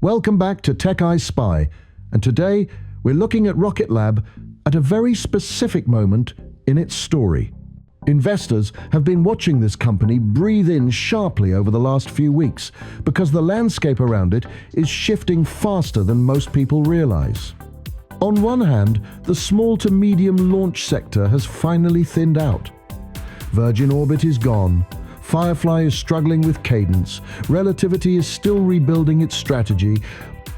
Welcome back to Tech I Spy, and today we're looking at Rocket Lab at a very specific moment in its story. Investors have been watching this company breathe in sharply over the last few weeks because the landscape around it is shifting faster than most people realize. On one hand, the small to medium launch sector has finally thinned out. Virgin Orbit is gone, Firefly is struggling with Cadence, Relativity is still rebuilding its strategy,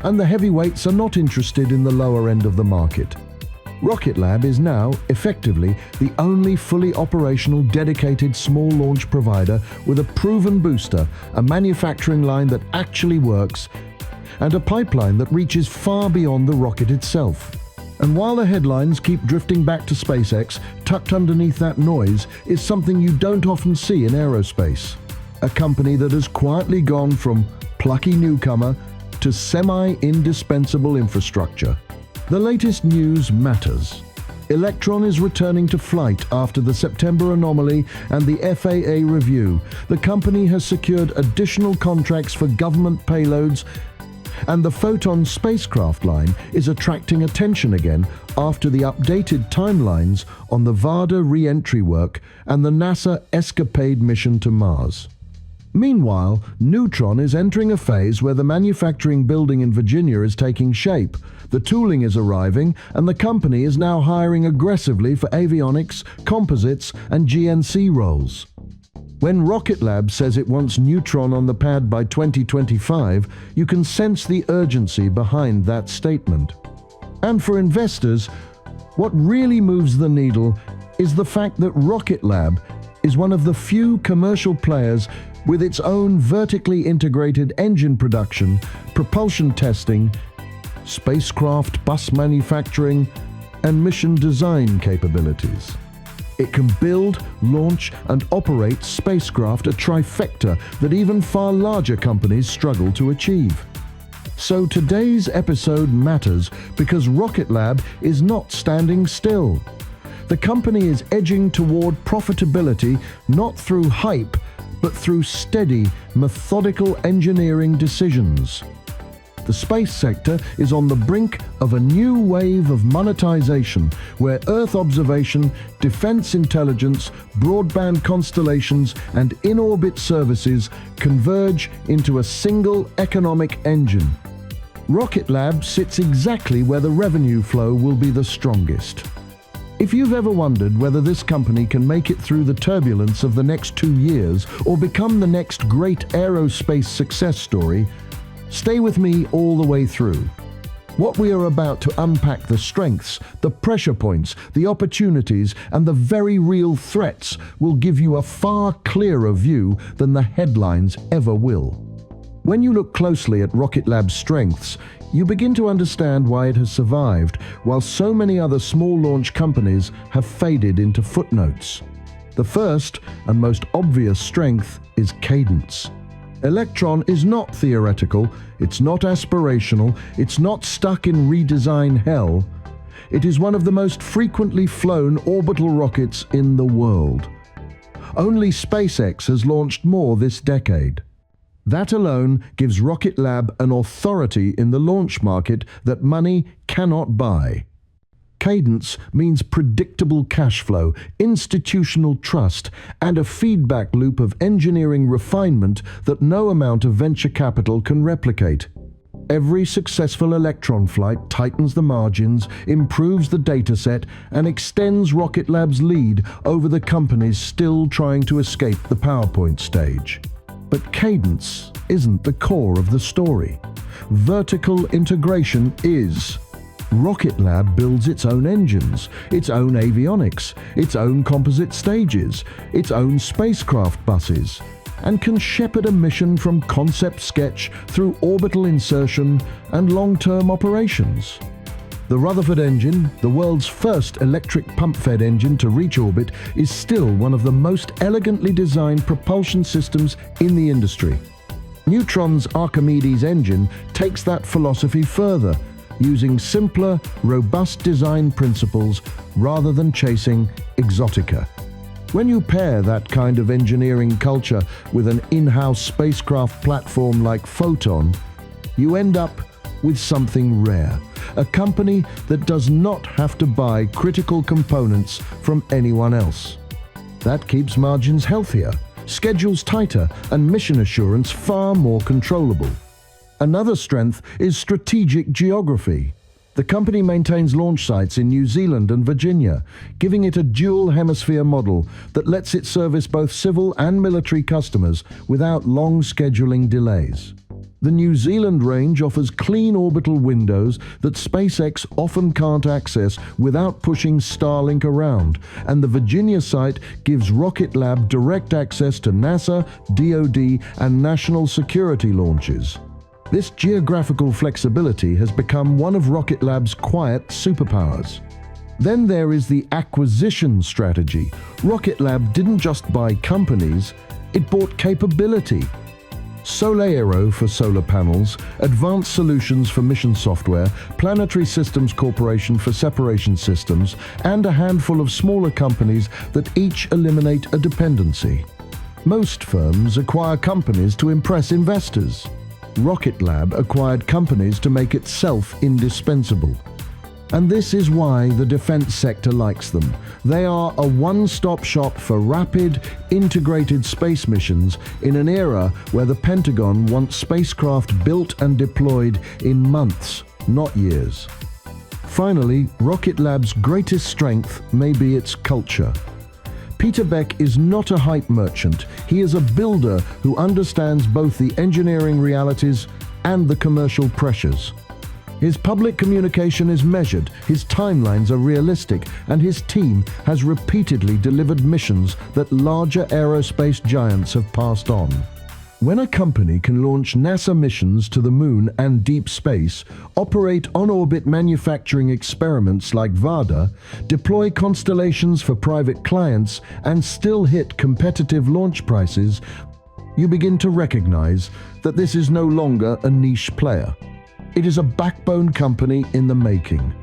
and the heavyweights are not interested in the lower end of the market. Rocket Lab is now, effectively, the only fully operational dedicated small launch provider with a proven booster, a manufacturing line that actually works, and a pipeline that reaches far beyond the rocket itself. And while the headlines keep drifting back to SpaceX, tucked underneath that noise is something you don't often see in aerospace. A company that has quietly gone from plucky newcomer to semi-indispensable infrastructure. The latest news matters. Electron is returning to flight after the September anomaly and the FAA review. The company has secured additional contracts for government payloads, and the Photon spacecraft line is attracting attention again after the updated timelines on the VADA re-entry work and the NASA Escapade mission to Mars. Meanwhile, Neutron is entering a phase where the manufacturing building in Virginia is taking shape. The tooling is arriving, and the company is now hiring aggressively for avionics, composites, and GNC roles. When Rocket Lab says it wants Neutron on the pad by 2025, you can sense the urgency behind that statement. And for investors, what really moves the needle is the fact that Rocket Lab is one of the few commercial players with its own vertically integrated engine production, propulsion testing, spacecraft bus manufacturing, and mission design capabilities. It can build, launch, and operate spacecraft, a trifecta that even far larger companies struggle to achieve. So today's episode matters because Rocket Lab is not standing still. The company is edging toward profitability not through hype, but through steady, methodical engineering decisions. The space sector is on the brink of a new wave of monetization where Earth observation, defense intelligence, broadband constellations, and in-orbit services converge into a single economic engine. Rocket Lab sits exactly where the revenue flow will be the strongest. If you've ever wondered whether this company can make it through the turbulence of the next 2 years or become the next great aerospace success story, stay with me all the way through. What we are about to unpack the strengths, the pressure points, the opportunities, and the very real threats will give you a far clearer view than the headlines ever will. When you look closely at Rocket Lab's strengths, you begin to understand why it has survived, while so many other small launch companies have faded into footnotes. The first and most obvious strength is Cadence. Electron is not theoretical, it's not aspirational, it's not stuck in redesign hell. It is one of the most frequently flown orbital rockets in the world. Only SpaceX has launched more this decade. That alone gives Rocket Lab an authority in the launch market that money cannot buy. Cadence means predictable cash flow, institutional trust, and a feedback loop of engineering refinement that no amount of venture capital can replicate. Every successful Electron flight tightens the margins, improves the dataset, and extends Rocket Lab's lead over the companies still trying to escape the PowerPoint stage. But Cadence isn't the core of the story. Vertical integration is. Rocket Lab builds its own engines, its own avionics, its own composite stages, its own spacecraft buses, and can shepherd a mission from concept sketch through orbital insertion and long-term operations. The Rutherford engine, the world's first electric pump-fed engine to reach orbit, is still one of the most elegantly designed propulsion systems in the industry. Neutron's Archimedes engine takes that philosophy further, using simpler, robust design principles rather than chasing exotica. When you pair that kind of engineering culture with an in-house spacecraft platform like Photon, you end up with something rare. A company that does not have to buy critical components from anyone else. That keeps margins healthier, schedules tighter, and mission assurance far more controllable. Another strength is strategic geography. The company maintains launch sites in New Zealand and Virginia, giving it a dual hemisphere model that lets it service both civil and military customers without long scheduling delays. The New Zealand range offers clean orbital windows that SpaceX often can't access without pushing Starlink around, and the Virginia site gives Rocket Lab direct access to NASA, DoD, and national security launches. This geographical flexibility has become one of Rocket Lab's quiet superpowers. Then there is the acquisition strategy. Rocket Lab didn't just buy companies, it bought capability. SolAero for solar panels, Advanced Solutions for mission software, Planetary Systems Corporation for separation systems, and a handful of smaller companies that each eliminate a dependency. Most firms acquire companies to impress investors. Rocket Lab acquired companies to make itself indispensable. And this is why the defense sector likes them. They are a one-stop shop for rapid, integrated space missions in an era where the Pentagon wants spacecraft built and deployed in months, not years. Finally, Rocket Lab's greatest strength may be its culture. Peter Beck is not a hype merchant. He is a builder who understands both the engineering realities and the commercial pressures. His public communication is measured, his timelines are realistic, and his team has repeatedly delivered missions that larger aerospace giants have passed on. When a company can launch NASA missions to the moon and deep space, operate on-orbit manufacturing experiments like VADA, deploy constellations for private clients, and still hit competitive launch prices, you begin to recognize that this is no longer a niche player. It is a backbone company in the making.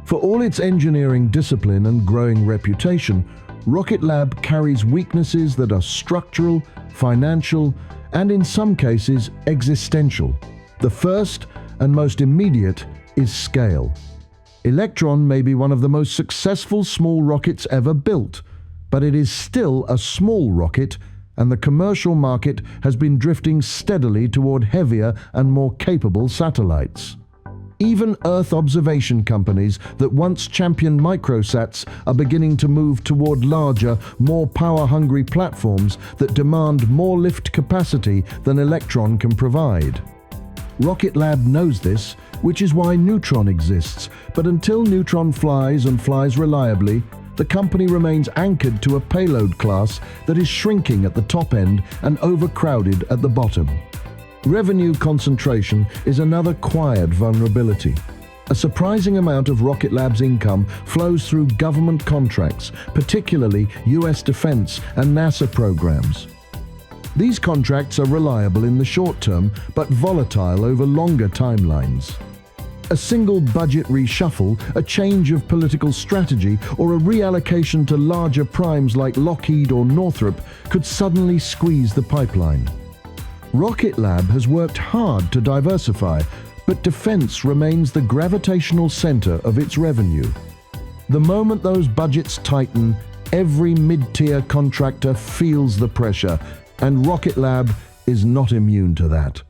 For all its engineering discipline and growing reputation, Rocket Lab carries weaknesses that are structural, financial, and in some cases existential. The first and most immediate is scale. Electron may be one of the most successful small rockets ever built, but it is still a small rocket, and the commercial market has been drifting steadily toward heavier and more capable satellites. Even Earth observation companies that once championed microsats are beginning to move toward larger, more power-hungry platforms that demand more lift capacity than Electron can provide. Rocket Lab knows this, which is why Neutron exists, but until Neutron flies and flies reliably, the company remains anchored to a payload class that is shrinking at the top end and overcrowded at the bottom. Revenue concentration is another quiet vulnerability. A surprising amount of Rocket Lab's income flows through government contracts, particularly US defense and NASA programs. These contracts are reliable in the short term, but volatile over longer timelines. A single budget reshuffle, a change of political strategy, or a reallocation to larger primes like Lockheed or Northrop could suddenly squeeze the pipeline. Rocket Lab has worked hard to diversify, but defense remains the gravitational center of its revenue. The moment those budgets tighten, every mid-tier contractor feels the pressure, and Rocket Lab is not immune to that.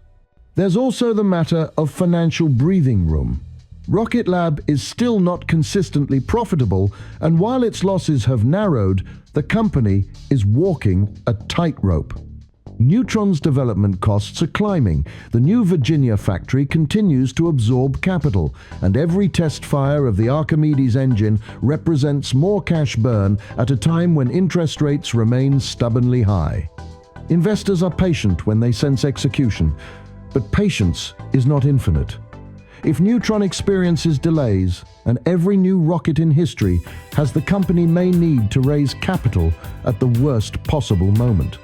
There's also the matter of financial breathing room. Rocket Lab is still not consistently profitable, and while its losses have narrowed, the company is walking a tightrope. Neutron's development costs are climbing. The new Virginia factory continues to absorb capital, and every test fire of the Archimedes engine represents more cash burn at a time when interest rates remain stubbornly high. Investors are patient when they sense execution, but patience is not infinite. If Neutron experiences delays, and every new rocket in history has the company may need to raise capital at the worst possible moment.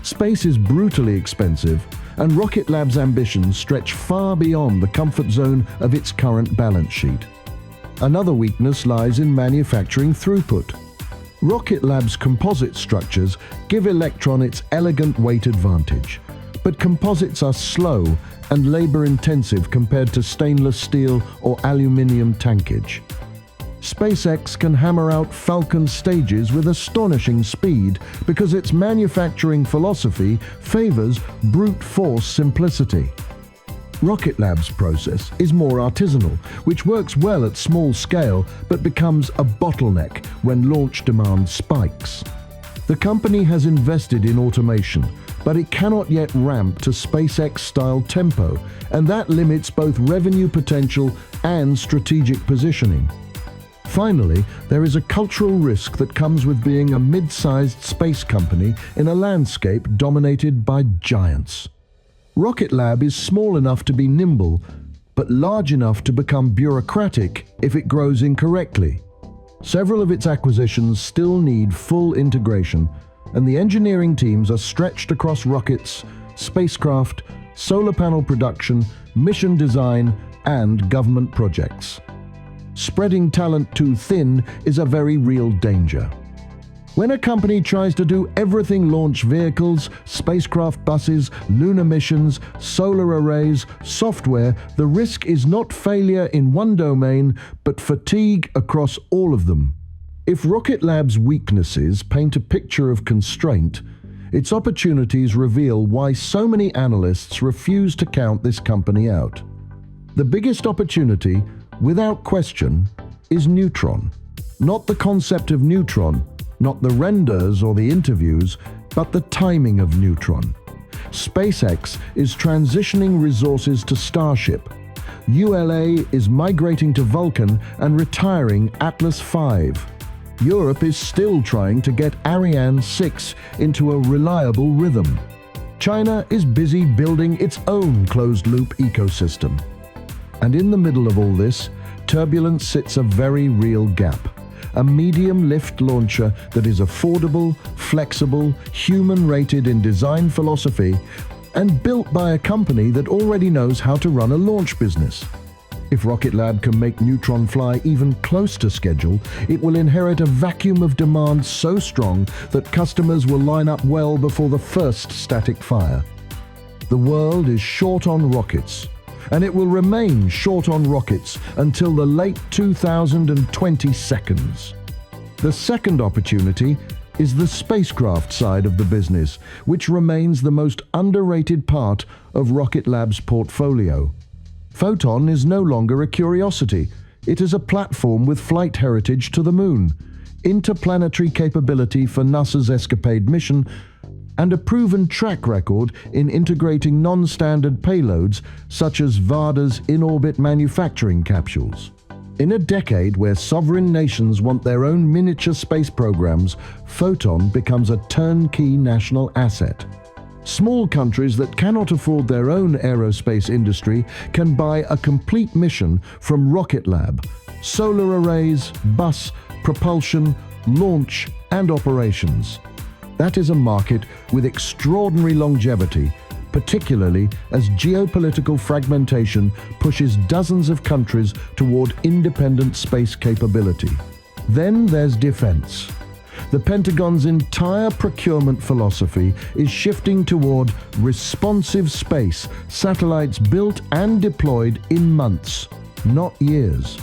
Space is brutally expensive, and Rocket Lab's ambitions stretch far beyond the comfort zone of its current balance sheet. Another weakness lies in manufacturing throughput. Rocket Lab's composite structures give Electron its elegant weight advantage, but composites are slow and labor-intensive compared to stainless steel or aluminium tankage. SpaceX can hammer out Falcon stages with astonishing speed because its manufacturing philosophy favors brute force simplicity. Rocket Lab's process is more artisanal, which works well at small scale but becomes a bottleneck when launch demand spikes. The company has invested in automation, but it cannot yet ramp to SpaceX-style tempo, and that limits both revenue potential and strategic positioning. Finally, there is a cultural risk that comes with being a mid-sized space company in a landscape dominated by giants. Rocket Lab is small enough to be nimble, but large enough to become bureaucratic if it grows incorrectly. Several of its acquisitions still need full integration, and the engineering teams are stretched across rockets, spacecraft, solar panel production, mission design, and government projects. Spreading talent too thin is a very real danger. When a company tries to do everything launch vehicles, spacecraft buses, lunar missions, solar arrays, software, the risk is not failure in one domain, but fatigue across all of them. If Rocket Lab's weaknesses paint a picture of constraint, its opportunities reveal why so many analysts refuse to count this company out. The biggest opportunity, without question, is Neutron. Not the concept of Neutron, not the renders or the interviews, but the timing of Neutron. SpaceX is transitioning resources to Starship. ULA is migrating to Vulcan and retiring Atlas V. Europe is still trying to get Ariane 6 into a reliable rhythm. China is busy building its own closed-loop ecosystem. And in the middle of all this, turbulence sits a very real gap. A medium-lift launcher that is affordable, flexible, human-rated in design philosophy, and built by a company that already knows how to run a launch business. If Rocket Lab can make Neutron fly even close to schedule, it will inherit a vacuum of demand so strong that customers will line up well before the first static fire. The world is short on rockets, and it will remain short on rockets until the late 2022. The second opportunity is the spacecraft side of the business, which remains the most underrated part of Rocket Lab's portfolio. Photon is no longer a curiosity. It is a platform with flight heritage to the moon, interplanetary capability for NASA's Escapade mission, and a proven track record in integrating non-standard payloads such as Varda's in-orbit manufacturing capsules. In a decade where sovereign nations want their own miniature space programs, Photon becomes a turnkey national asset. Small countries that cannot afford their own aerospace industry can buy a complete mission from Rocket Lab: solar arrays, bus, propulsion, launch, and operations. That is a market with extraordinary longevity, particularly as geopolitical fragmentation pushes dozens of countries toward independent space capability. Then there's defense. The Pentagon's entire procurement philosophy is shifting toward responsive space, satellites built and deployed in months, not years.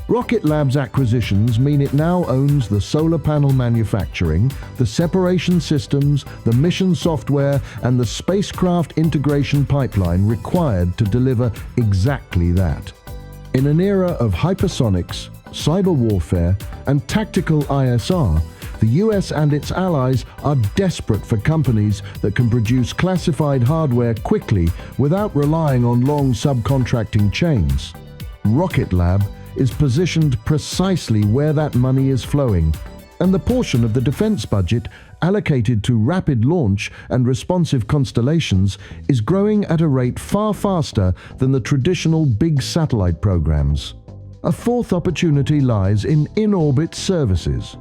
Rocket Lab's acquisitions mean it now owns the solar panel manufacturing, the separation systems, the mission software, and the spacecraft integration pipeline required to deliver exactly that. In an era of hypersonics, cyber warfare, and tactical ISR, the US and its allies are desperate for companies that can produce classified hardware quickly without relying on long subcontracting chains. Rocket Lab is positioned precisely where that money is flowing, and the portion of the defense budget allocated to rapid launch and responsive constellations is growing at a rate far faster than the traditional big satellite programs. A fourth opportunity lies in in-orbit services.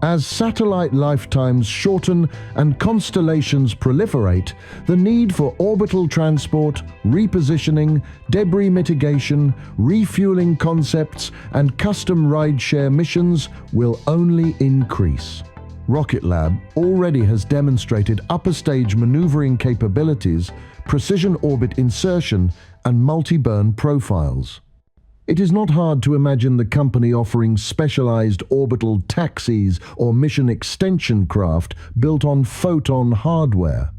As satellite lifetimes shorten and constellations proliferate, the need for orbital transport, repositioning, debris mitigation, refueling concepts, and custom rideshare missions will only increase. Rocket Lab already has demonstrated upper-stage maneuvering capabilities, precision orbit insertion, and multi-burn profiles. It is not hard to imagine the company offering specialized orbital taxis or mission extension craft built on Photon hardware.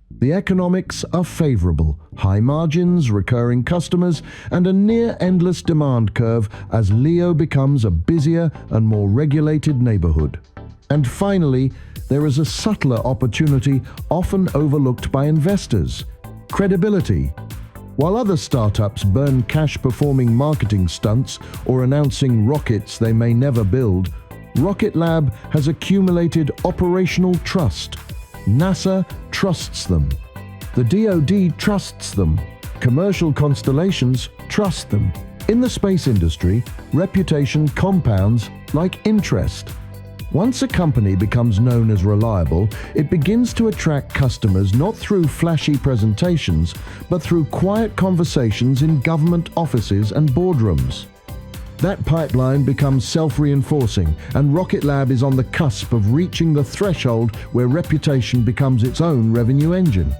The economics are favorable: high margins, recurring customers, and a near-endless demand curve as LEO becomes a busier and more regulated neighborhood. And finally, there is a subtler opportunity often overlooked by investors: credibility. While other startups burn cash performing marketing stunts or announcing rockets they may never build, Rocket Lab has accumulated operational trust. NASA trusts them. The DoD trusts them. Commercial constellations trust them. In the space industry, reputation compounds like interest. Once a company becomes known as reliable, it begins to attract customers not through flashy presentations, but through quiet conversations in government offices and boardrooms. That pipeline becomes self-reinforcing, and Rocket Lab is on the cusp of reaching the threshold where reputation becomes its own revenue engine.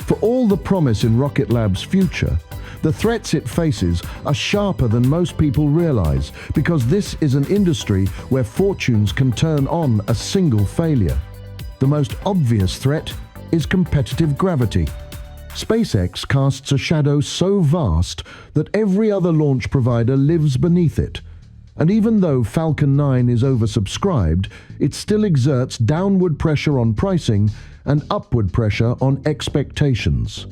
For all the promise in Rocket Lab's future, the threats it faces are sharper than most people realize, because this is an industry where fortunes can turn on a single failure. The most obvious threat is competitive gravity. SpaceX casts a shadow so vast that every other launch provider lives beneath it. And even though Falcon 9 is oversubscribed, it still exerts downward pressure on pricing and upward pressure on expectations.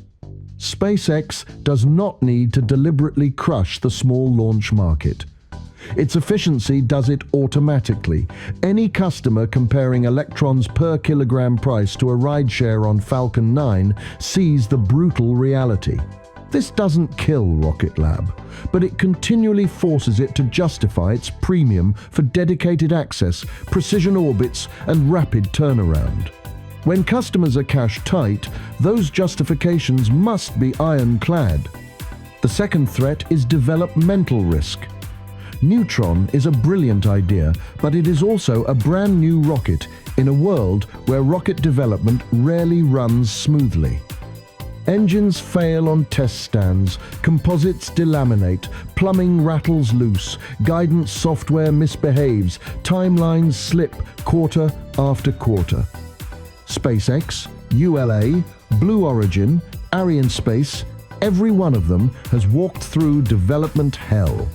SpaceX does not need to deliberately crush the small launch market. Its efficiency does it automatically. Any customer comparing Electron's per kilogram price to a rideshare on Falcon 9 sees the brutal reality. This doesn't kill Rocket Lab, but it continually forces it to justify its premium for dedicated access, precision orbits, and rapid turnaround. When customers are cash tight, those justifications must be ironclad. The second threat is developmental risk. Neutron is a brilliant idea, but it is also a brand new rocket in a world where rocket development rarely runs smoothly. Engines fail on test stands, composites delaminate, plumbing rattles loose, guidance software misbehaves, timelines slip quarter after quarter. SpaceX, ULA, Blue Origin, Arianespace, every one of them has walked through development hell.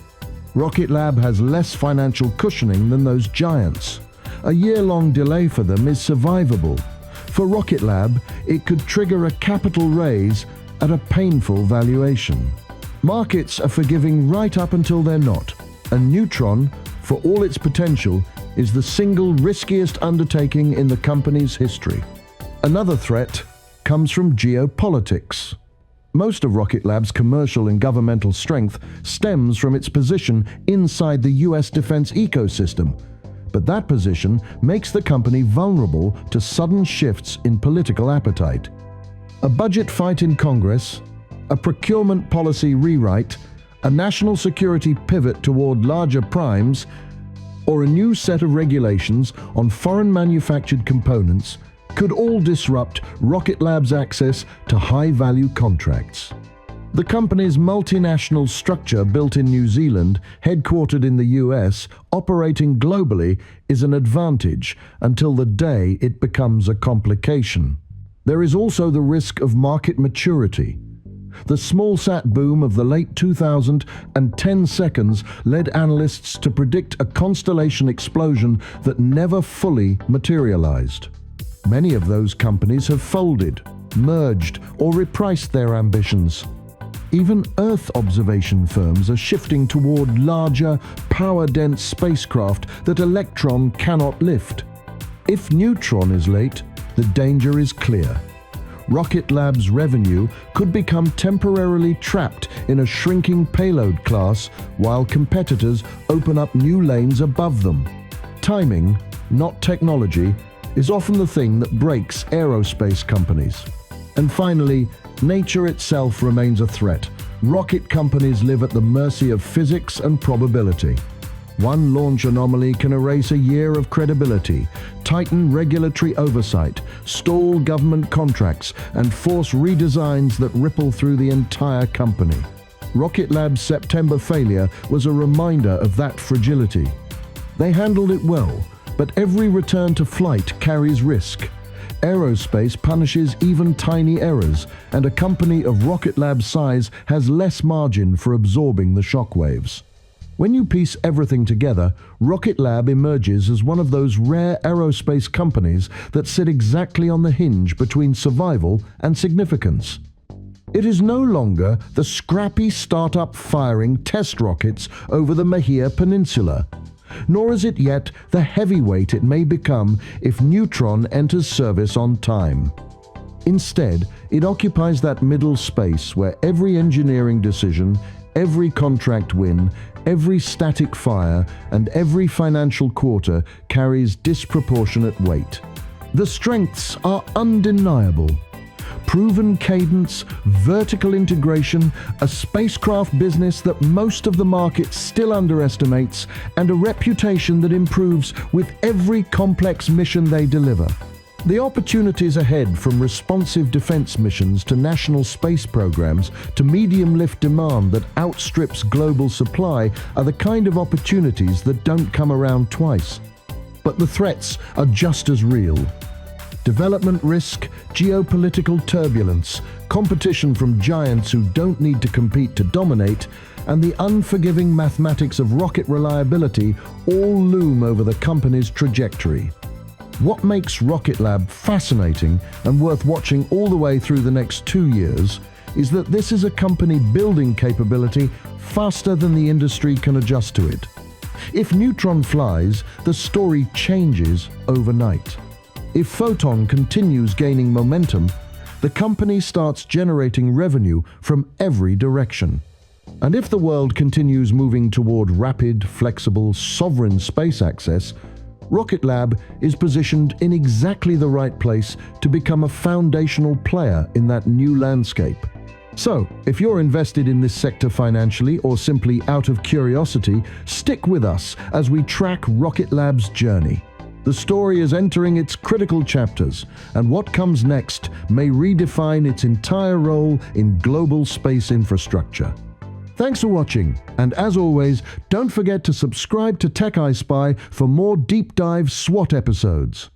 Rocket Lab has less financial cushioning than those giants. A year-long delay for them is survivable. For Rocket Lab, it could trigger a capital raise at a painful valuation. Markets are forgiving right up until they're not, and Neutron, for all its potential, is the single riskiest undertaking in the company's history. Another threat comes from geopolitics. Most of Rocket Lab's commercial and governmental strength stems from its position inside the US defense ecosystem, but that position makes the company vulnerable to sudden shifts in political appetite. A budget fight in Congress, a procurement policy rewrite, a national security pivot toward larger primes, or a new set of regulations on foreign manufactured components could all disrupt Rocket Lab's access to high-value contracts. The company's multinational structure, built in New Zealand, headquartered in the US, operating globally, is an advantage until the day it becomes a complication. There is also the risk of market maturity. The smallsat boom of the late 2000s and 10 seconds led analysts to predict a constellation explosion that never fully materialized. Many of those companies have folded, merged, or repriced their ambitions. Even Earth observation firms are shifting toward larger, power-dense spacecraft that Electron cannot lift. If Neutron is late, the danger is clear. Rocket Lab's revenue could become temporarily trapped in a shrinking payload class while competitors open up new lanes above them. Timing, not technology, is often the thing that breaks aerospace companies. And finally, nature itself remains a threat. Rocket companies live at the mercy of physics and probability. One launch anomaly can erase a year of credibility, tighten regulatory oversight, stall government contracts, and force redesigns that ripple through the entire company. Rocket Lab's September failure was a reminder of that fragility. They handled it well, but every return to flight carries risk. Aerospace punishes even tiny errors, and a company of Rocket Lab's size has less margin for absorbing the shockwaves. When you piece everything together, Rocket Lab emerges as one of those rare aerospace companies that sit exactly on the hinge between survival and significance. It is no longer the scrappy startup firing test rockets over the Mahia Peninsula, nor is it yet the heavyweight it may become if Neutron enters service on time. Instead, it occupies that middle space where every engineering decision, every contract win, every static fire, and every financial quarter carries disproportionate weight. The strengths are undeniable. Proven cadence, vertical integration, a spacecraft business that most of the market still underestimates, and a reputation that improves with every complex mission they deliver. The opportunities ahead, from responsive defense missions to national space programs to medium-lift demand that outstrips global supply, are the kind of opportunities that don't come around twice. But the threats are just as real. Development risk, geopolitical turbulence, competition from giants who don't need to compete to dominate, and the unforgiving mathematics of rocket reliability all loom over the company's trajectory. What makes Rocket Lab fascinating and worth watching all the way through the next 2 years is that this is a company building capability faster than the industry can adjust to it. If Neutron flies, the story changes overnight. If Photon continues gaining momentum, the company starts generating revenue from every direction. And if the world continues moving toward rapid, flexible, sovereign space access, Rocket Lab is positioned in exactly the right place to become a foundational player in that new landscape. So, if you're invested in this sector financially or simply out of curiosity, stick with us as we track Rocket Lab's journey. The story is entering its critical chapters, and what comes next may redefine its entire role in global space infrastructure. Thanks for watching, and as always, don't forget to subscribe to Tech I Spy for more deep dive SWOT episodes.